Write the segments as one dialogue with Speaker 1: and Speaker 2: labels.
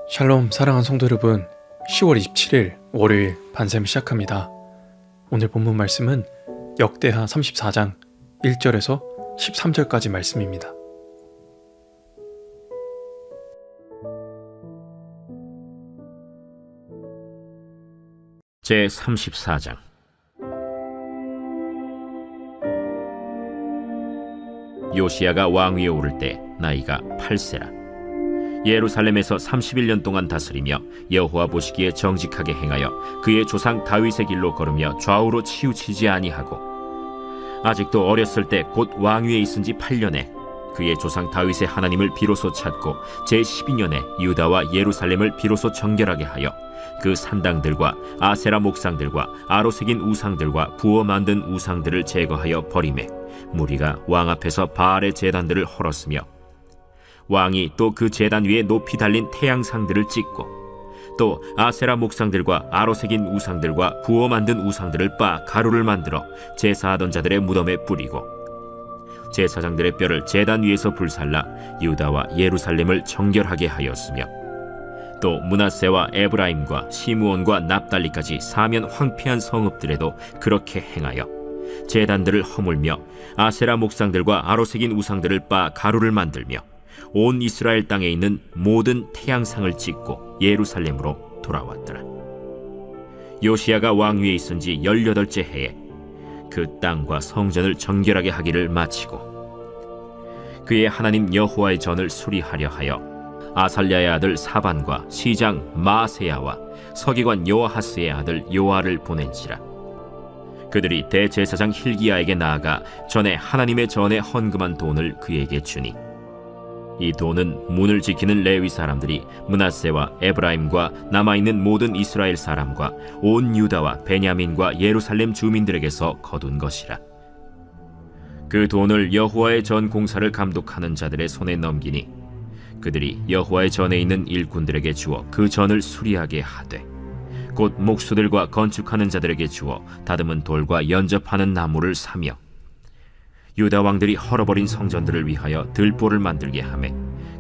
Speaker 1: 샬롬 사랑하는 성도 여러분, 10월 27일 월요일 반샘 시작합니다. 오늘 본문 말씀은 역대하 34장 1절에서 13절까지 말씀입니다.
Speaker 2: 제34장. 요시야가 왕위에 오를 때 나이가 8세라. 예루살렘에서 31년 동안 다스리며 여호와 보시기에 정직하게 행하여 그의 조상 다윗의 길로 걸으며 좌우로 치우치지 아니하고, 아직도 어렸을 때 곧 왕위에 있은 지 8년에 그의 조상 다윗의 하나님을 비로소 찾고 제12년에 유다와 예루살렘을 비로소 정결하게 하여 그 산당들과 아세라 목상들과 아로새긴 우상들과 부어 만든 우상들을 제거하여 버리매 무리가 왕 앞에서 바알의 제단들을 헐었으며, 왕이 또 그 제단 위에 높이 달린 태양상들을 찍고 또 아세라 목상들과 아로새긴 우상들과 부어 만든 우상들을 빻아 가루를 만들어 제사하던 자들의 무덤에 뿌리고, 제사장들의 뼈를 제단 위에서 불살라 유다와 예루살렘을 정결하게 하였으며, 또 므낫세와 에브라임과 시므온과 납달리까지 사면 황폐한 성읍들에도 그렇게 행하여 제단들을 허물며 아세라 목상들과 아로새긴 우상들을 빻아 가루를 만들며 온 이스라엘 땅에 있는 모든 태양상을 찍고 예루살렘으로 돌아왔더라. 요시야가 왕위에 있은 지 18째 해에 그 땅과 성전을 정결하게 하기를 마치고, 그의 하나님 여호와의 전을 수리하려 하여 아살랴의 아들 사반과 시장 마아세야와 서기관 요아하스의 아들 요아를 보낸지라. 그들이 대제사장 hil기야에게 나아가 전에 하나님의 전에 헌금한 돈을 그에게 주니, 이 돈은 문을 지키는 레위 사람들이 므낫세와 에브라임과 남아있는 모든 이스라엘 사람과 온 유다와 베냐민과 예루살렘 주민들에게서 거둔 것이라. 그 돈을 여호와의 전 공사를 감독하는 자들의 손에 넘기니 그들이 여호와의 전에 있는 일꾼들에게 주어 그 전을 수리하게 하되, 곧 목수들과 건축하는 자들에게 주어 다듬은 돌과 연접하는 나무를 사며, 유다 왕들이 헐어버린 성전들을 위하여 들보를 만들게 하매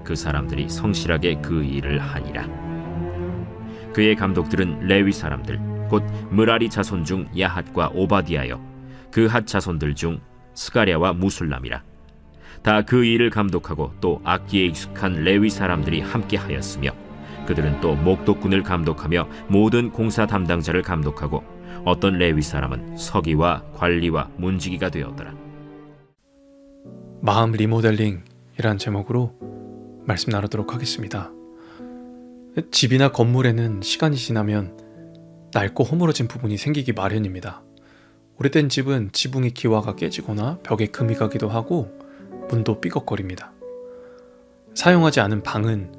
Speaker 2: 그 사람들이 성실하게 그 일을 하니라. 그의 감독들은 레위 사람들 곧 므라리 자손 중 야핫과 오바디아여, 그 핫 자손들 중 스가랴와 무술람이라. 다 그 일을 감독하고 또 악기에 익숙한 레위 사람들이 함께 하였으며, 그들은 또 목독군을 감독하며 모든 공사 담당자를 감독하고 어떤 레위 사람은 서기와 관리와 문지기가 되었더라.
Speaker 1: 마음 리모델링이란 제목으로 말씀 나누도록 하겠습니다. 집이나 건물에는 시간이 지나면 낡고 허물어진 부분이 생기기 마련입니다. 오래된 집은 지붕의 기와가 깨지거나 벽에 금이 가기도 하고 문도 삐걱거립니다. 사용하지 않은 방은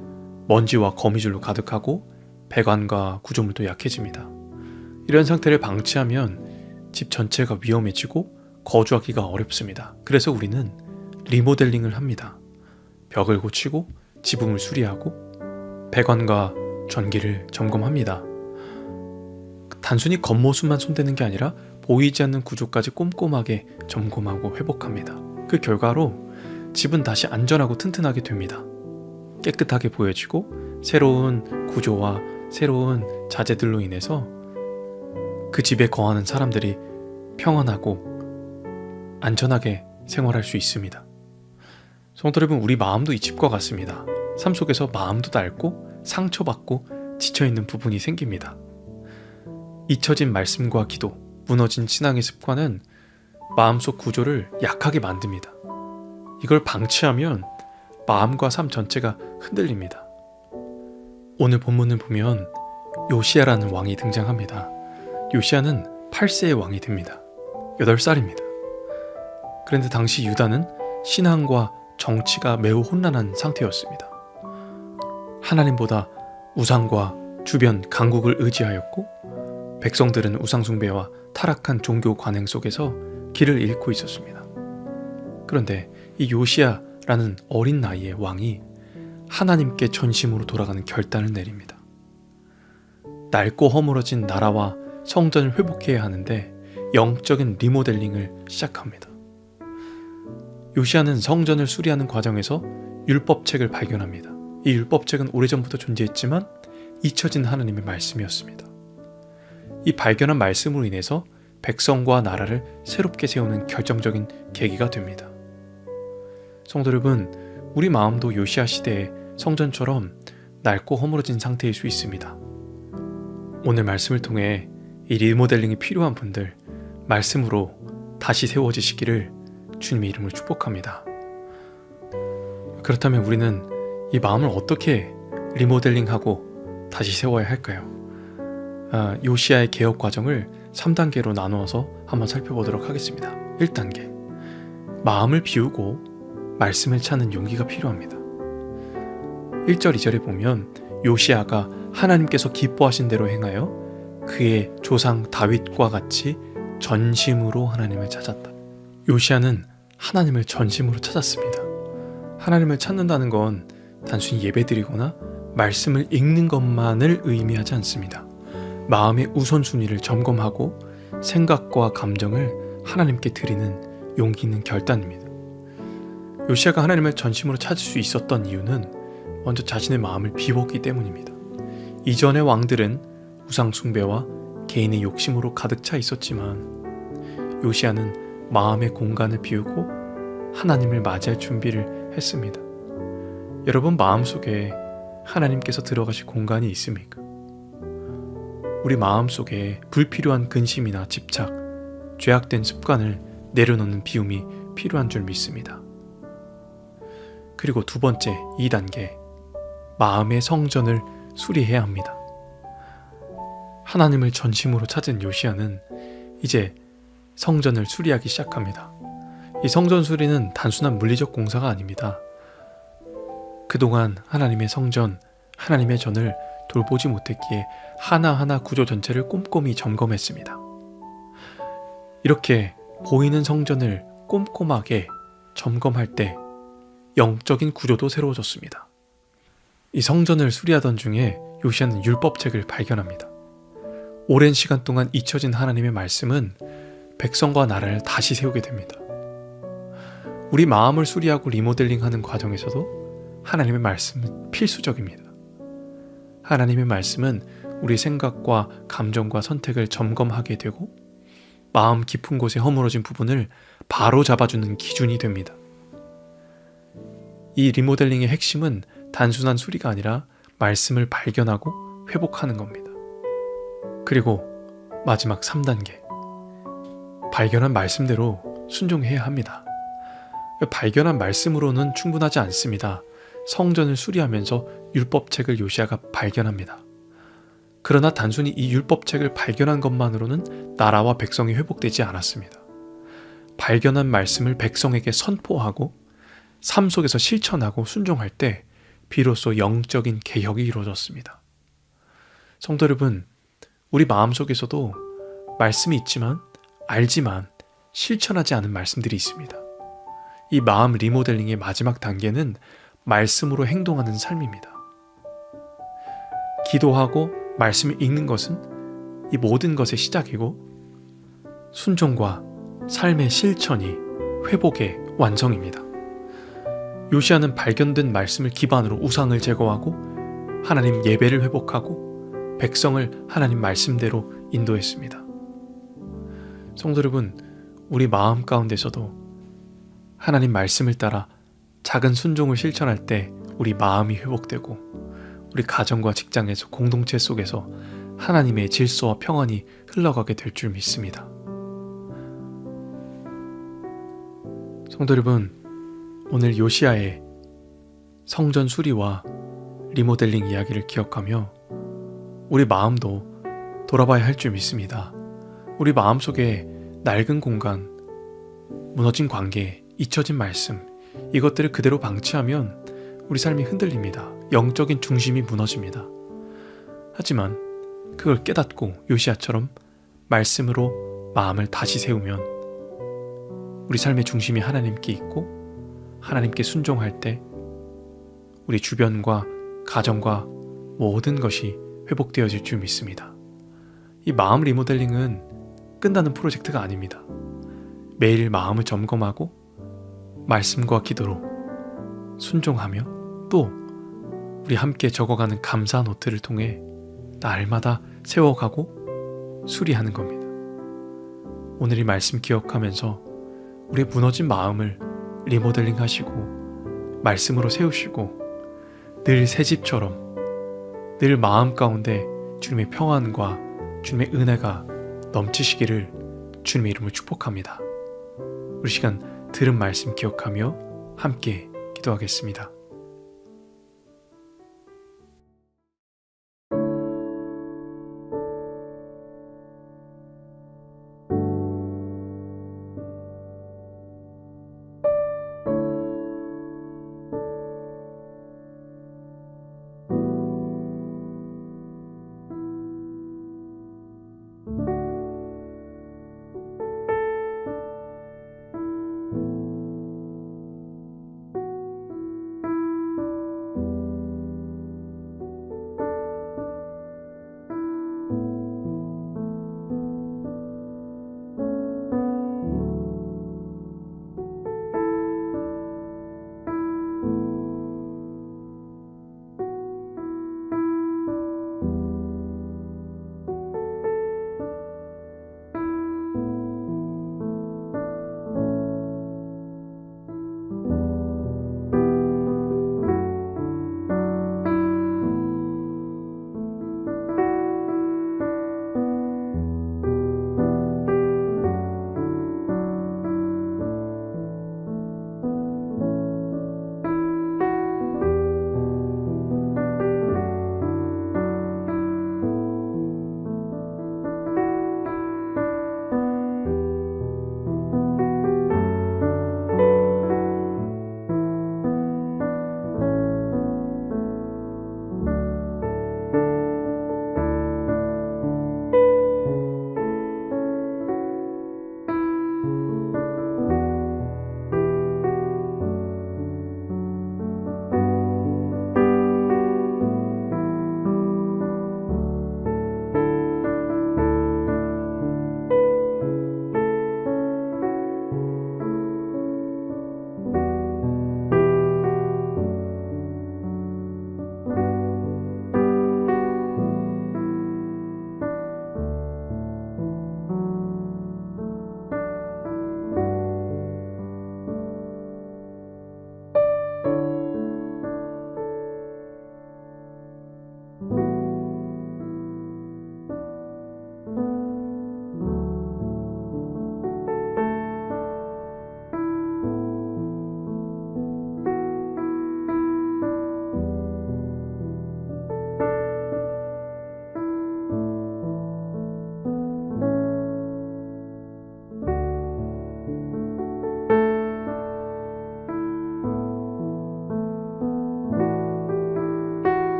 Speaker 1: 먼지와 거미줄로 가득하고 배관과 구조물도 약해집니다. 이런 상태를 방치하면 집 전체가 위험해지고 거주하기가 어렵습니다. 그래서 우리는 리모델링을 합니다. 벽을 고치고 지붕을 수리하고 배관과 전기를 점검합니다. 단순히 겉모습만 손대는 게 아니라 보이지 않는 구조까지 꼼꼼하게 점검하고 회복합니다. 그 결과로 집은 다시 안전하고 튼튼하게 됩니다. 깨끗하게 보여지고 새로운 구조와 새로운 자재들로 인해서 그 집에 거하는 사람들이 평안하고 안전하게 생활할 수 있습니다. 성도 여러분, 우리 마음도 이 집과 같습니다. 삶 속에서 마음도 닳고 상처받고 지쳐있는 부분이 생깁니다. 잊혀진 말씀과 기도, 무너진 신앙의 습관은 마음속 구조를 약하게 만듭니다. 이걸 방치하면 마음과 삶 전체가 흔들립니다. 오늘 본문을 보면 요시야라는 왕이 등장합니다. 요시야는 8세의 왕이 됩니다. 8살입니다. 그런데 당시 유다는 신앙과 정치가 매우 혼란한 상태였습니다. 하나님보다 우상과 주변 강국을 의지하였고, 백성들은 우상숭배와 타락한 종교 관행 속에서 길을 잃고 있었습니다. 그런데 이 요시야라는 어린 나이의 왕이 하나님께 전심으로 돌아가는 결단을 내립니다. 낡고 허물어진 나라와 성전을 회복해야 하는데 영적인 리모델링을 시작합니다. 요시야는 성전을 수리하는 과정에서 율법책을 발견합니다. 이 율법책은 오래전부터 존재했지만 잊혀진 하나님의 말씀이었습니다. 이 발견한 말씀으로 인해서 백성과 나라를 새롭게 세우는 결정적인 계기가 됩니다. 성도 여러분, 우리 마음도 요시야 시대의 성전처럼 낡고 허물어진 상태일 수 있습니다. 오늘 말씀을 통해 이 리모델링이 필요한 분들, 말씀으로 다시 세워지시기를 주님의 이름으로 축복합니다. 그렇다면 우리는 이 마음을 어떻게 리모델링하고 다시 세워야 할까요? 요시야의 개혁 과정을 3단계로 나누어서 한번 살펴보도록 하겠습니다. 1단계, 마음을 비우고 말씀을 찾는 용기가 필요합니다. 1절 2절에 보면 요시야가 하나님께서 기뻐하신 대로 행하여 그의 조상 다윗과 같이 전심으로 하나님을 찾았다. 요시야는 하나님을 전심으로 찾았습니다. 하나님을 찾는다는 건 단순히 예배드리거나 말씀을 읽는 것만을 의미하지 않습니다. 마음의 우선순위를 점검하고 생각과 감정을 하나님께 드리는 용기 있는 결단입니다. 요시야가 하나님을 전심으로 찾을 수 있었던 이유는 먼저 자신의 마음을 비웠기 때문입니다. 이전의 왕들은 우상 숭배와 개인의 욕심으로 가득 차 있었지만 요시야는 마음의 공간을 비우고 하나님을 맞이할 준비를 했습니다. 여러분 마음속에 하나님께서 들어가실 공간이 있습니까? 우리 마음속에 불필요한 근심이나 집착, 죄악된 습관을 내려놓는 비움이 필요한 줄 믿습니다. 그리고 두 번째, 2단계, 마음의 성전을 수리해야 합니다. 하나님을 전심으로 찾은 요시야는 이제 성전을 수리하기 시작합니다. 이 성전 수리는 단순한 물리적 공사가 아닙니다. 그동안 하나님의 성전, 하나님의 전을 돌보지 못했기에 하나하나 구조 전체를 꼼꼼히 점검했습니다. 이렇게 보이는 성전을 꼼꼼하게 점검할 때 영적인 구조도 새로워졌습니다. 이 성전을 수리하던 중에 요시야는 율법책을 발견합니다. 오랜 시간 동안 잊혀진 하나님의 말씀은 백성과 나라를 다시 세우게 됩니다. 우리 마음을 수리하고 리모델링하는 과정에서도 하나님의 말씀은 필수적입니다. 하나님의 말씀은 우리 생각과 감정과 선택을 점검하게 되고 마음 깊은 곳에 허물어진 부분을 바로 잡아주는 기준이 됩니다. 이 리모델링의 핵심은 단순한 수리가 아니라 말씀을 발견하고 회복하는 겁니다. 그리고 마지막 3단계, 발견한 말씀대로 순종해야 합니다. 발견한 말씀으로는 충분하지 않습니다. 성전을 수리하면서 율법책을 요시야가 발견합니다. 그러나 단순히 이 율법책을 발견한 것만으로는 나라와 백성이 회복되지 않았습니다. 발견한 말씀을 백성에게 선포하고 삶 속에서 실천하고 순종할 때 비로소 영적인 개혁이 이루어졌습니다. 성도 여러분, 우리 마음속에서도 말씀이 있지만 알지만 실천하지 않은 말씀들이 있습니다. 이 마음 리모델링의 마지막 단계는 말씀으로 행동하는 삶입니다. 기도하고 말씀을 읽는 것은 이 모든 것의 시작이고 순종과 삶의 실천이 회복의 완성입니다. 요시야는 발견된 말씀을 기반으로 우상을 제거하고 하나님 예배를 회복하고 백성을 하나님 말씀대로 인도했습니다. 성도 여러분, 우리 마음 가운데서도 하나님 말씀을 따라 작은 순종을 실천할 때 우리 마음이 회복되고 우리 가정과 직장에서 공동체 속에서 하나님의 질서와 평안이 흘러가게 될 줄 믿습니다. 성도 여러분, 오늘 요시야의 성전 수리와 리모델링 이야기를 기억하며 우리 마음도 돌아봐야 할 줄 믿습니다. 우리 마음속에 낡은 공간, 무너진 관계, 잊혀진 말씀, 이것들을 그대로 방치하면 우리 삶이 흔들립니다. 영적인 중심이 무너집니다. 하지만 그걸 깨닫고 요시야처럼 말씀으로 마음을 다시 세우면 우리 삶의 중심이 하나님께 있고 하나님께 순종할 때 우리 주변과 가정과 모든 것이 회복되어질 줄 믿습니다. 이 마음 리모델링은 끝나는 프로젝트가 아닙니다. 매일 마음을 점검하고 말씀과 기도로 순종하며 또 우리 함께 적어가는 감사 노트를 통해 날마다 세워가고 수리하는 겁니다. 오늘 이 말씀 기억하면서 우리의 무너진 마음을 리모델링 하시고 말씀으로 세우시고 늘 새집처럼 늘 마음 가운데 주님의 평안과 주님의 은혜가 넘치시기를 주님의 이름으로 축복합니다. 우리 시간 들은 말씀 기억하며 함께 기도하겠습니다.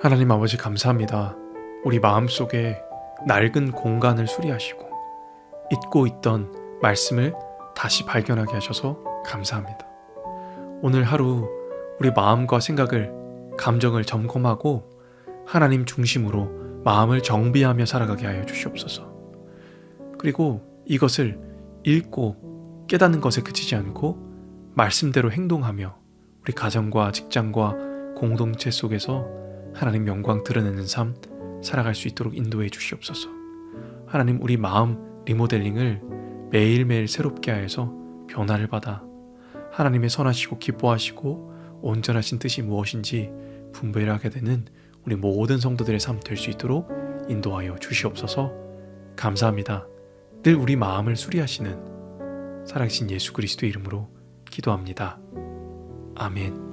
Speaker 1: 하나님 아버지 감사합니다. 우리 마음속에 낡은 공간을 수리하시고 잊고 있던 말씀을 다시 발견하게 하셔서 감사합니다. 오늘 하루 우리 마음과 생각을, 감정을 점검하고 하나님 중심으로 마음을 정비하며 살아가게 하여 주시옵소서. 그리고 이것을 읽고 깨닫는 것에 그치지 않고 말씀대로 행동하며 우리 가정과 직장과 공동체 속에서 하나님 영광 드러내는 삶 살아갈 수 있도록 인도해 주시옵소서. 하나님, 우리 마음 리모델링을 매일매일 새롭게 하여서 변화를 받아 하나님의 선하시고 기뻐하시고 온전하신 뜻이 무엇인지 분별하게 되는 우리 모든 성도들의 삶 될 수 있도록 인도하여 주시옵소서. 감사합니다. 늘 우리 마음을 수리하시는 살아계신 예수 그리스도의 이름으로 기도합니다. 아멘.